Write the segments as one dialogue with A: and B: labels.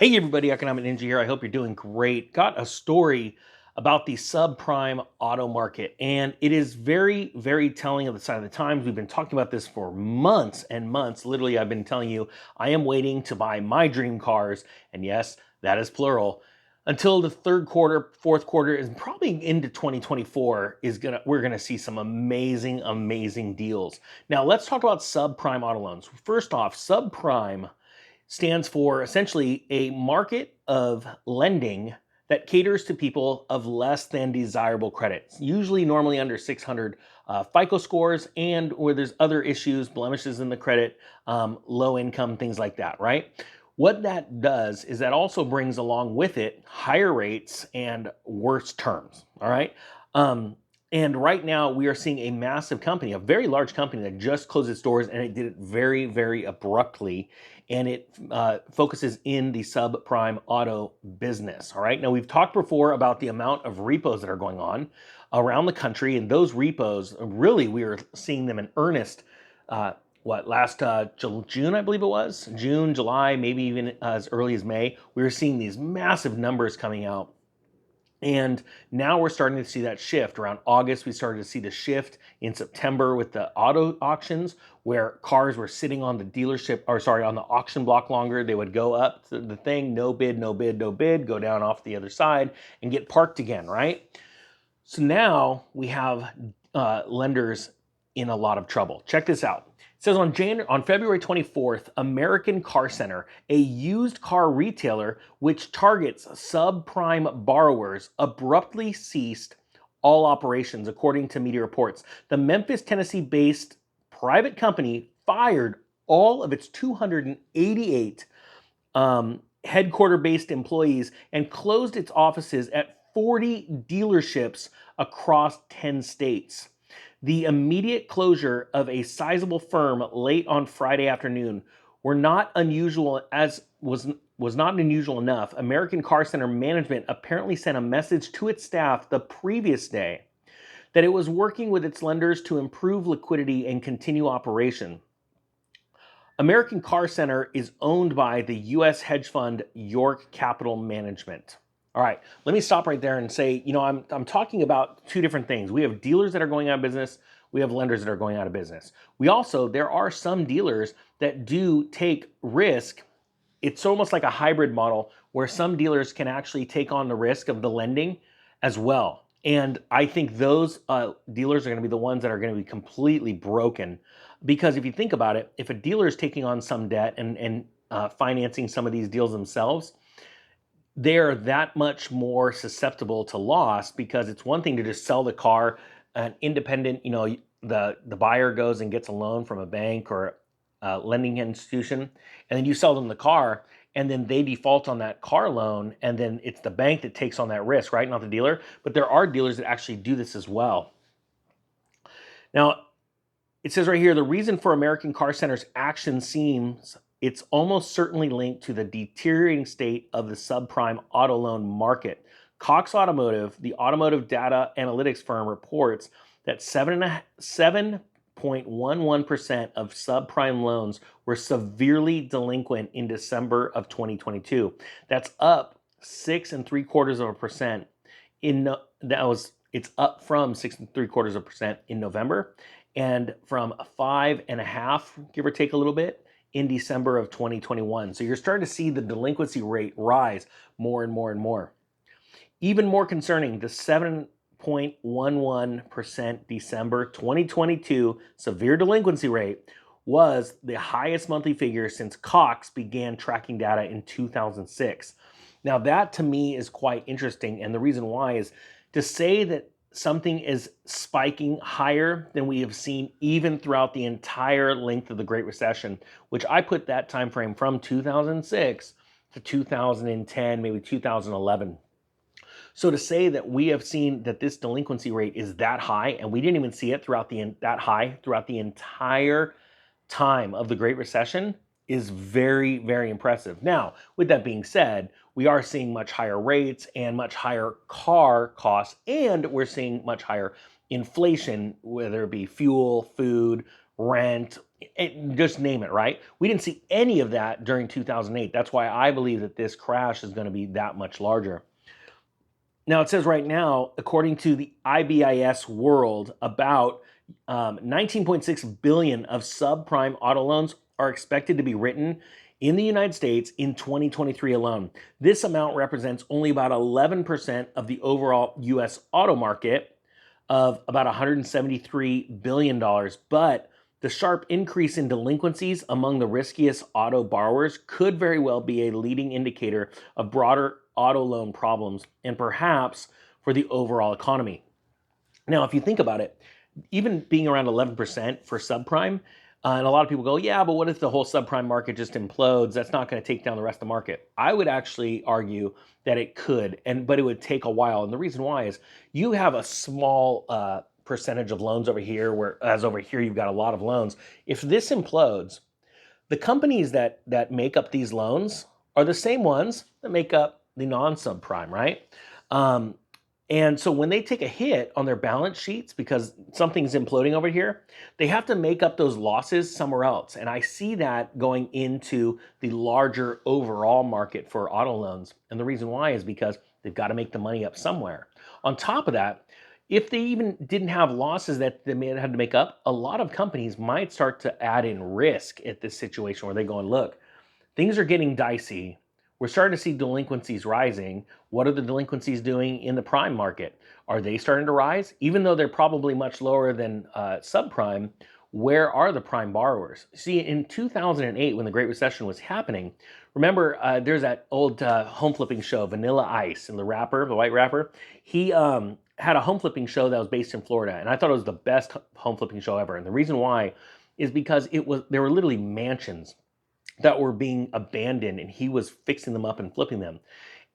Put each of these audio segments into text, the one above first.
A: Hey everybody, Economic Ninja here. I hope you're doing great. Got a story about the subprime auto market, and it is very, very telling of the sign of the times. We've been talking about this for months and months. Literally, I've been telling you I am waiting to buy my dream cars, and yes, that is plural, until the third quarter, fourth quarter, and probably into 2024 we're gonna see some amazing, amazing deals. Now let's talk about subprime auto loans. First off, subprime stands for essentially a market of lending that caters to people of less than desirable credit, usually normally under 600 FICO scores, and where there's other issues, blemishes in the credit, low income, things like that, right? What that does is that also brings along with it higher rates and worse terms, all right? And right now we are seeing a massive company, a very large company that just closed its doors, and it did it very, very abruptly, and it focuses in the subprime auto business. All right. Now, we've talked before about the amount of repos that are going on around the country, and those repos really we are seeing them in earnest. Last June, I believe it was June, July, maybe even as early as May. We were seeing these massive numbers coming out. And now we're starting to see that shift. Around August, we started to see the shift in September with the auto auctions, where cars were sitting on the dealership, or sorry, on the auction block longer. They would go up to the thing, no bid, no bid, no bid, go down off the other side and get parked again, right? So now we have lenders in a lot of trouble. Check this out. It says on February 24th, American Car Center, a used car retailer which targets subprime borrowers, abruptly ceased all operations, according to media reports. The Memphis, Tennessee-based private company fired all of its 288 headquarter-based employees and closed its offices at 40 dealerships across 10 states. The immediate closure of a sizable firm late on Friday afternoon were not unusual, as was not unusual enough. American Car Center management apparently sent a message to its staff the previous day that it was working with its lenders to improve liquidity and continue operation. American Car Center is owned by the U.S. hedge fund York Capital Management. All right, let me stop right there and say, I'm talking about two different things. We have dealers that are going out of business. We have lenders that are going out of business. There are some dealers that do take risk. It's almost like a hybrid model where some dealers can actually take on the risk of the lending as well. And I think those dealers are going to be the ones that are going to be completely broken. Because if you think about it, if a dealer is taking on some debt and financing some of these deals themselves, they're that much more susceptible to loss, because it's one thing to just sell the car, an independent, the buyer goes and gets a loan from a bank or a lending institution, and then you sell them the car, and then they default on that car loan, and then it's the bank that takes on that risk, right? Not the dealer. But there are dealers that actually do this as well. Now, it says right here, the reason for American Car Center's action seems it's almost certainly linked to the deteriorating state of the subprime auto loan market. Cox Automotive, the automotive data analytics firm, reports that 7.11% of subprime loans were severely delinquent in December of 2022. That's up 6.75%. It's up from 6.75% in November, and from 5.5%, give or take a little bit, in December of 2021. So you're starting to see the delinquency rate rise more and more and more. Even more concerning, the 7.11% December 2022 severe delinquency rate was the highest monthly figure since Cox began tracking data in 2006. Now that to me is quite interesting, and the reason why is to say that something is spiking higher than we have seen even throughout the entire length of the Great Recession, which I put that time frame from 2006 to 2010, maybe 2011. So to say that we have seen that this delinquency rate is that high, and we didn't even see it throughout the entire time of the Great Recession, is very, very impressive. Now, with that being said, we are seeing much higher rates and much higher car costs, and we're seeing much higher inflation, whether it be fuel, food, rent, just name it, right? We didn't see any of that during 2008. That's why I believe that this crash is going to be that much larger. Now, it says right now, according to the IBIS World, about 19.6 billion of subprime auto loans are expected to be written in the United States in 2023 alone. This amount represents only about 11% of the overall US auto market of about $173 billion. But the sharp increase in delinquencies among the riskiest auto borrowers could very well be a leading indicator of broader auto loan problems and perhaps for the overall economy. Now, if you think about it, even being around 11% for subprime, and a lot of people go, yeah, but what if the whole subprime market just implodes? That's not going to take down the rest of the market. I would actually argue that it could, but it would take a while. And the reason why is you have a small percentage of loans over here, whereas over here you've got a lot of loans. If this implodes, the companies that make up these loans are the same ones that make up the non-subprime, right? Um, and so when they take a hit on their balance sheets because something's imploding over here, they have to make up those losses somewhere else. And I see that going into the larger overall market for auto loans. And the reason why is because they've got to make the money up somewhere. On top of that, if they even didn't have losses that they may have had to make up, a lot of companies might start to add in risk at this situation where they're going, look, things are getting dicey. We're starting to see delinquencies rising. What are the delinquencies doing in the prime market? Are they starting to rise? Even though they're probably much lower than subprime, where are the prime borrowers? See, in 2008, when the Great Recession was happening, remember there's that old home flipping show, Vanilla Ice, and the rapper, the white rapper, he had a home flipping show that was based in Florida, and I thought it was the best home flipping show ever. And the reason why is because there were literally mansions that were being abandoned and he was fixing them up and flipping them.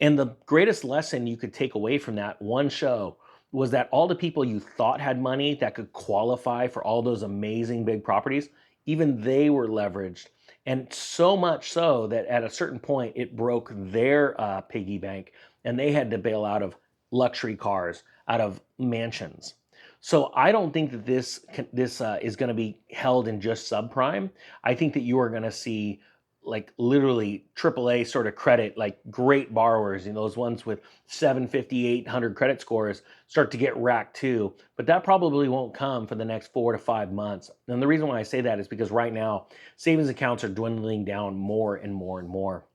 A: And the greatest lesson you could take away from that one show was that all the people you thought had money that could qualify for all those amazing big properties, even they were leveraged. And so much so that at a certain point, it broke their piggy bank and they had to bail out of luxury cars, out of mansions. So I don't think that this is going to be held in just subprime. I think that you are going to see like literally AAA sort of credit, like great borrowers, those ones with 750, 800 credit scores start to get racked too. But that probably won't come for the next 4 to 5 months. And the reason why I say that is because right now savings accounts are dwindling down more and more and more.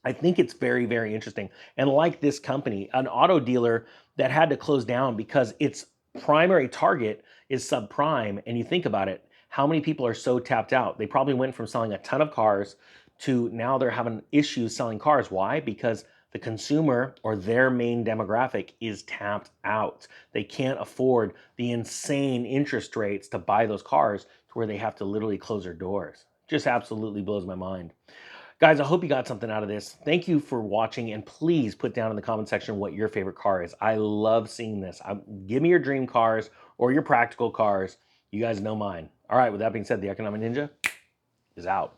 A: I think it's very, very interesting. And like this company, an auto dealer that had to close down because its primary target is subprime. And you think about it, how many people are so tapped out? They probably went from selling a ton of cars to now they're having issues selling cars. Why? Because the consumer or their main demographic is tapped out. They can't afford the insane interest rates to buy those cars to where they have to literally close their doors. Just absolutely blows my mind. Guys, I hope you got something out of this. Thank you for watching, and please put down in the comment section what your favorite car is. I love seeing this. Give me your dream cars or your practical cars. You guys know mine. All right, with that being said, the Economic Ninja is out.